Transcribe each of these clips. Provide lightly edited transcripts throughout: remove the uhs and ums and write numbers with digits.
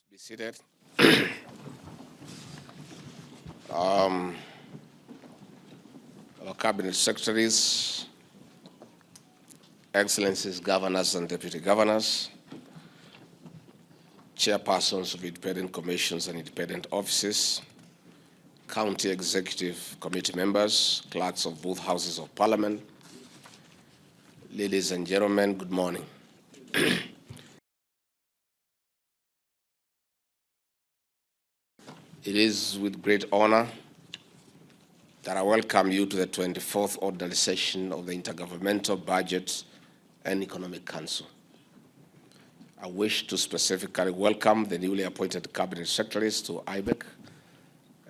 Be seated. Our cabinet secretaries, excellencies, governors and deputy governors, chairpersons of independent commissions and independent offices, county executive committee members, clerks of both houses of parliament, ladies and gentlemen, good morning. It is with great honor that I welcome you to the 24th ordinary session of the Intergovernmental Budget and Economic Council. I wish to specifically welcome the newly appointed Cabinet Secretaries to IBEC,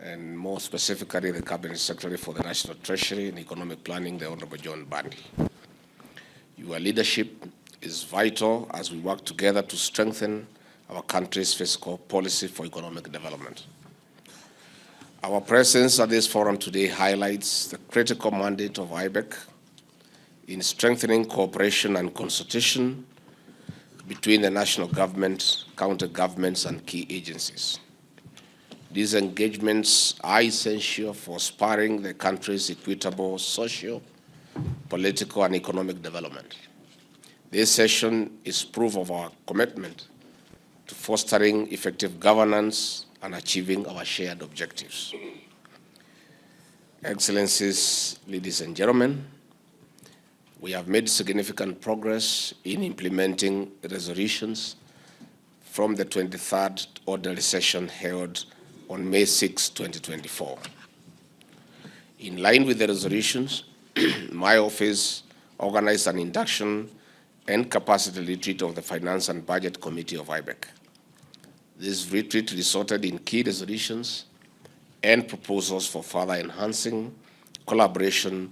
and more specifically the Cabinet Secretary for the National Treasury and Economic Planning, the Honorable John Bandi. Your leadership is vital as we work together to strengthen our country's fiscal policy for economic development. Our presence at this forum today highlights the critical mandate of IBEC in strengthening cooperation and consultation between the national government, county governments, and key agencies. These engagements are essential for spurring the country's equitable social, political, and economic development. This session is proof of our commitment to fostering effective governance and achieving our shared objectives. Excellencies, ladies and gentlemen, we have made significant progress in implementing resolutions from the 23rd ordinary session held on May 6, 2024. In line with the resolutions, my office organized an induction and capacity retreat of the Finance and Budget Committee of IBEC. This retreat resulted in key resolutions and proposals for further enhancing collaboration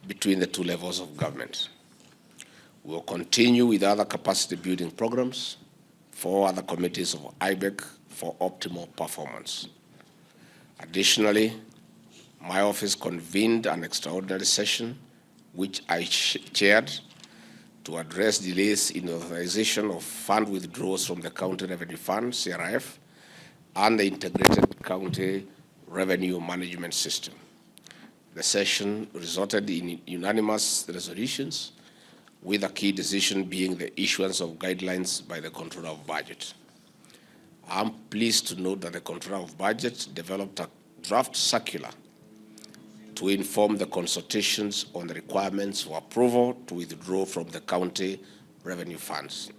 between the two levels of government. We will continue with other capacity building programs for other committees of IBEC for optimal performance. Additionally, my office convened an extraordinary session, which I chaired, to address delays in authorization of fund withdrawals from the County Revenue Fund, CRF, and the Integrated County Revenue Management System. The session resulted in unanimous resolutions, with a key decision being the issuance of guidelines by the Controller of Budget. I'm pleased to note that the Controller of Budget developed a draft circular to inform the consultations on the requirements for approval to withdraw from the county revenue funds.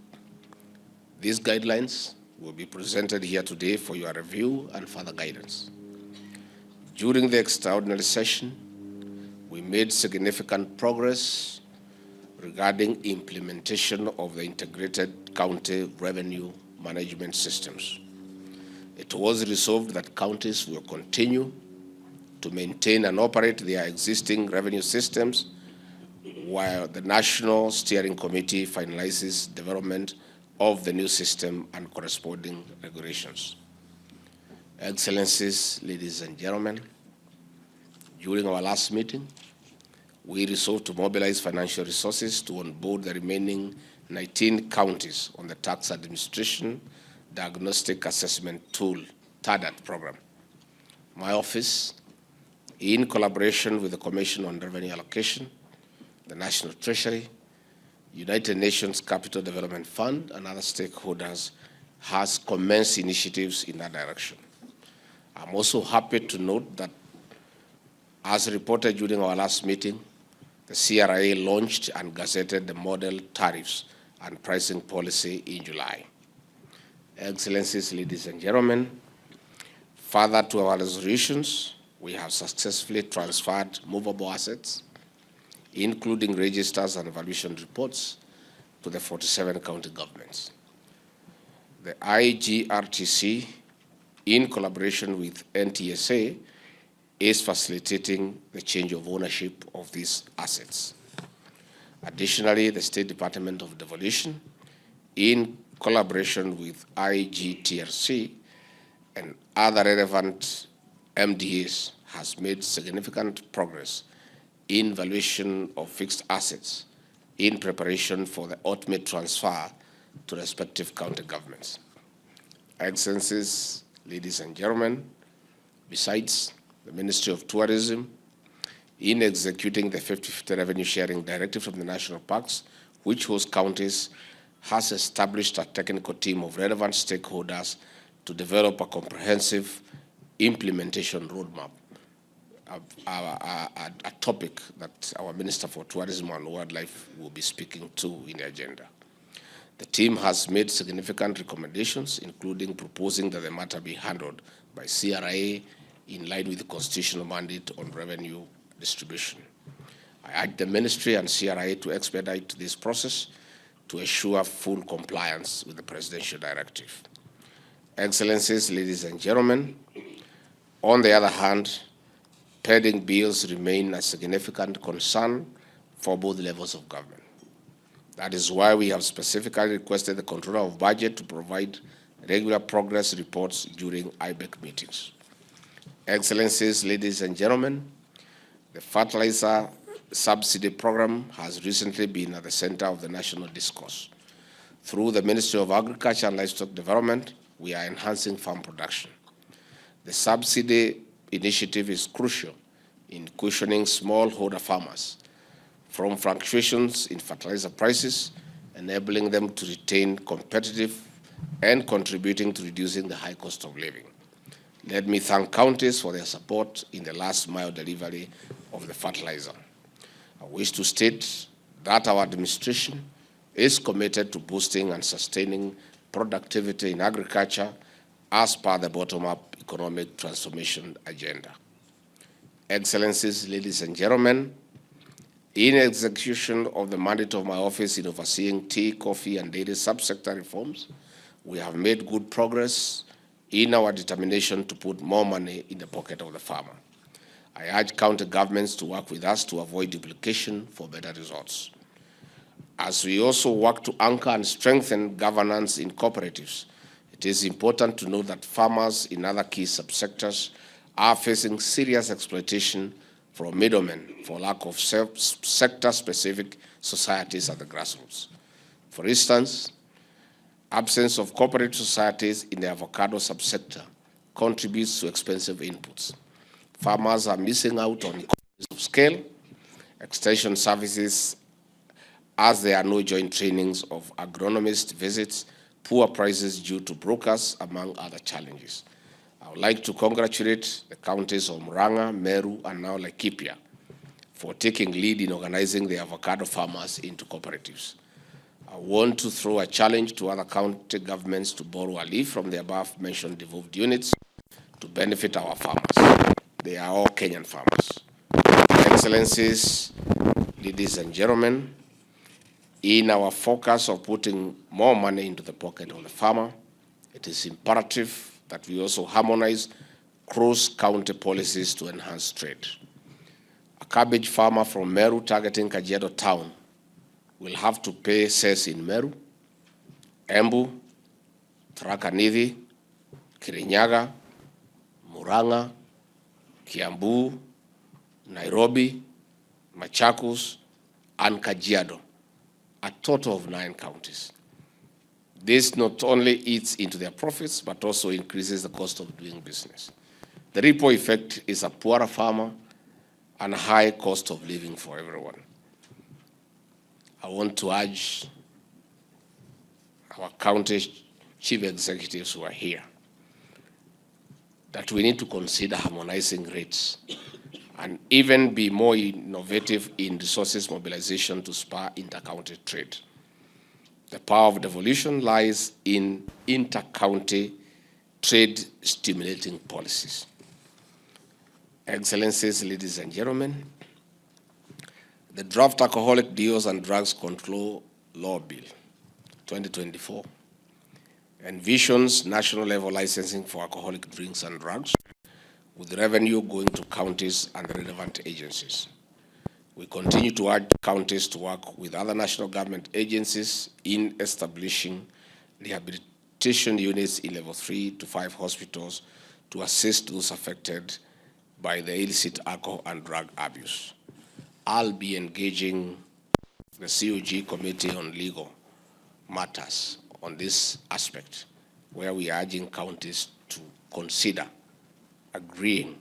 These guidelines will be presented here today for your review and further guidance. During the extraordinary session, we made significant progress regarding implementation of the integrated county revenue management systems. It was resolved that counties will continue to maintain and operate their existing revenue systems while the National Steering Committee finalizes development of the new system and corresponding regulations. Excellencies, ladies and gentlemen, during our last meeting, we resolved to mobilize financial resources to onboard the remaining 19 counties on the Tax Administration Diagnostic Assessment Tool, TADAT program. My office, in collaboration with the Commission on Revenue Allocation, the National Treasury, United Nations Capital Development Fund, and other stakeholders, has commenced initiatives in that direction. I'm also happy to note that, as reported during our last meeting, the CRA launched and gazetted the model tariffs and pricing policy in July. Excellencies, ladies and gentlemen, further to our resolutions, we have successfully transferred movable assets, including registers and valuation reports, to the 47 county governments. The IGRTC, in collaboration with NTSA, is facilitating the change of ownership of these assets. Additionally, the State Department of Devolution, in collaboration with IGTRC and other relevant MDAs, has made significant progress in valuation of fixed assets in preparation for the ultimate transfer to respective county governments. Excellencies, ladies and gentlemen, besides the Ministry of Tourism, in executing the 50/50 revenue sharing directive from the national parks, which host counties, has established a technical team of relevant stakeholders to develop a comprehensive implementation roadmap, a topic that our Minister for Tourism and Wildlife will be speaking to in the agenda. The team has made significant recommendations, including proposing that the matter be handled by CRA in line with the constitutional mandate on revenue distribution. I urge the Ministry and CRA to expedite this process to ensure full compliance with the presidential directive. Excellencies, ladies and gentlemen, on the other hand, pending bills remain a significant concern for both levels of government. That is why we have specifically requested the Controller of Budget to provide regular progress reports during IBEC meetings. Excellencies, ladies and gentlemen, the fertilizer subsidy program has recently been at the center of the national discourse. Through the Ministry of Agriculture and Livestock Development, we are enhancing farm production. The subsidy initiative is crucial in cushioning smallholder farmers from fluctuations in fertilizer prices, enabling them to retain competitive and contributing to reducing the high cost of living. Let me thank counties for their support in the last mile delivery of the fertilizer. I wish to state that our administration is committed to boosting and sustaining productivity in agriculture as per the bottom-up economic transformation agenda. Excellencies, ladies and gentlemen, in execution of the mandate of my office in overseeing tea, coffee, and dairy subsector reforms, we have made good progress in our determination to put more money in the pocket of the farmer. I urge county governments to work with us to avoid duplication for better results. As we also work to anchor and strengthen governance in cooperatives, it is important to note that farmers in other key subsectors are facing serious exploitation from middlemen for lack of sector-specific societies at the grassroots. For instance, absence of cooperative societies in the avocado subsector contributes to expensive inputs. Farmers are missing out on economies of scale, extension services, as there are no joint trainings of agronomist visits, poor prices due to brokers, among other challenges. I would like to congratulate the counties of Murang'a, Meru, and now Laikipia for taking lead in organizing the avocado farmers into cooperatives. I want to throw a challenge to other county governments to borrow a leaf from the above-mentioned devolved units to benefit our farmers. They are all Kenyan farmers. Excellencies, ladies and gentlemen, in our focus of putting more money into the pocket of the farmer, it is imperative that we also harmonize cross-county policies to enhance trade. A cabbage farmer from Meru targeting Kajiado town will have to pay cess in Meru, Embu, Tharaka Nithi, Kirinyaga, Murang'a, Kiambu, Nairobi, Machakos, and Kajiado, a total of 9 counties. This not only eats into their profits, but also increases the cost of doing business. The ripple effect is a poorer farmer and a high cost of living for everyone. I want to urge our county chief executives who are here that we need to consider harmonizing rates and even be more innovative in resources mobilization to spur inter-county trade. The power of devolution lies in inter-county trade stimulating policies. Excellencies, ladies and gentlemen, the draft Alcoholic Deals and Drugs Control Law Bill 2024 envisions national level licensing for alcoholic drinks and drugs, with revenue going to counties and the relevant agencies. We continue to urge counties to work with other national government agencies in establishing rehabilitation units in level 3 to 5 hospitals to assist those affected by the illicit alcohol and drug abuse. I'll be engaging the COG Committee on Legal Matters on this aspect where we are urging counties to consider agreeing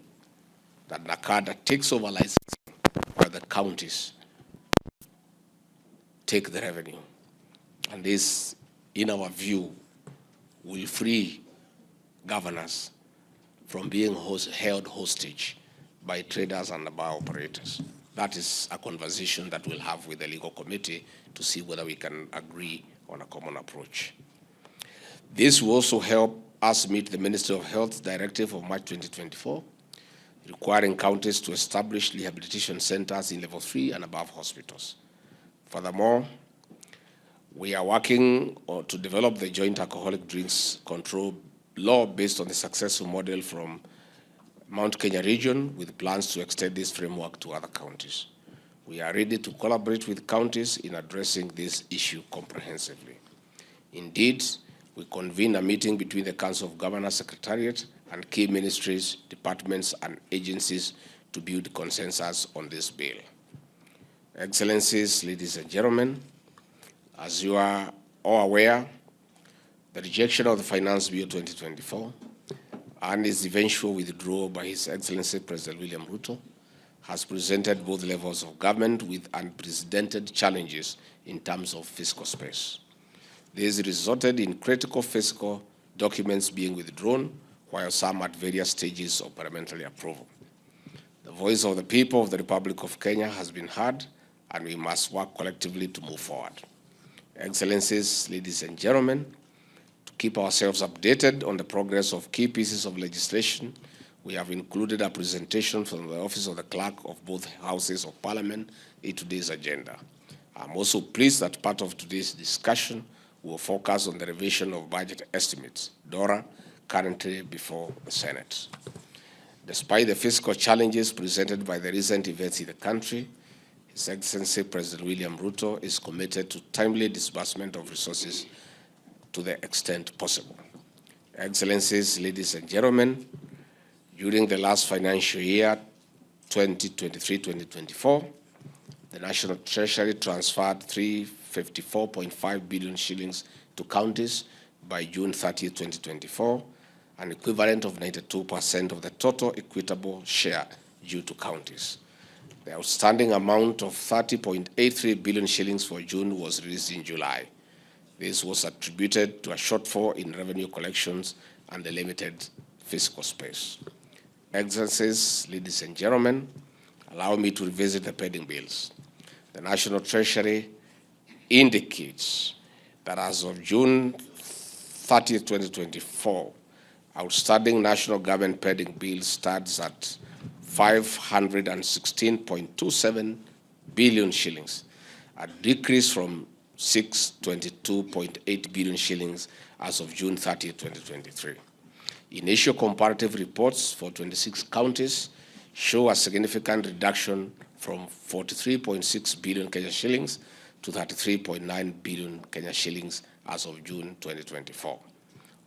that NACADA takes over licensing where the counties take the revenue. And this, in our view, will free governors from being held hostage by traders and bar operators. That is a conversation that we'll have with the legal committee to see whether we can agree on a common approach. This will also help us meet the Ministry of Health Directive of March 2024, requiring counties to establish rehabilitation centers in level 3 and above hospitals. Furthermore, we are working to develop the joint alcoholic drinks control law based on the successful model from Mount Kenya region, with plans to extend this framework to other counties. We are ready to collaborate with counties in addressing this issue comprehensively. Indeed, we convened a meeting between the Council of Governors Secretariat and key ministries, departments, and agencies to build consensus on this bill. Excellencies, ladies and gentlemen, as you are all aware, the rejection of the Finance Bill 2024 and its eventual withdrawal by His Excellency President William Ruto has presented both levels of government with unprecedented challenges in terms of fiscal space. This resulted in critical fiscal documents being withdrawn, while some at various stages of parliamentary approval. The voice of the people of the Republic of Kenya has been heard, and we must work collectively to move forward. Excellencies, ladies and gentlemen, to keep ourselves updated on the progress of key pieces of legislation, we have included a presentation from the Office of the Clerk of both Houses of Parliament in today's agenda. I'm also pleased that part of today's discussion will focus on the revision of budget estimates, DORA, currently before the Senate. Despite the fiscal challenges presented by the recent events in the country, His Excellency President William Ruto is committed to timely disbursement of resources to the extent possible. Excellencies, ladies and gentlemen, during the last financial year, 2023-2024, the National Treasury transferred 354.5 billion shillings to counties by June 30, 2024, an equivalent of 92% of the total equitable share due to counties. The outstanding amount of 30.83 billion shillings for June was released in July. This was attributed to a shortfall in revenue collections and the limited fiscal space. Excellencies, ladies and gentlemen, allow me to revisit the pending bills. The National Treasury indicates that as of June 30, 2024, outstanding national government pending bills stands at 516.27 billion shillings, a decrease from 622.8 billion shillings as of June 30, 2023. Initial comparative reports for 26 counties show a significant reduction from 43.6 billion Kenya shillings to 33.9 billion Kenya shillings as of June 2024.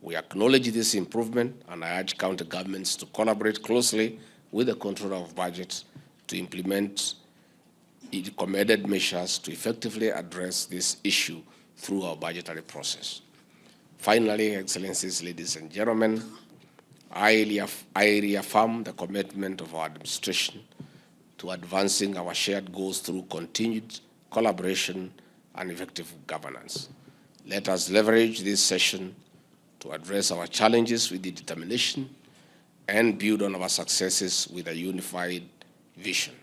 We acknowledge this improvement, and I urge county governments to collaborate closely with the Controller of Budget to implement recommended measures to effectively address this issue through our budgetary process. Finally, Excellencies, ladies and gentlemen, I reaffirm the commitment of our administration to advancing our shared goals through continued collaboration and effective governance. Let us leverage this session to address our challenges with determination and build on our successes with a unified vision.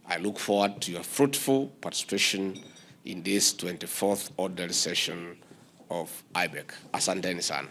I look forward to your fruitful participation in this 24th orderly session of IBEC. Asanteni sana.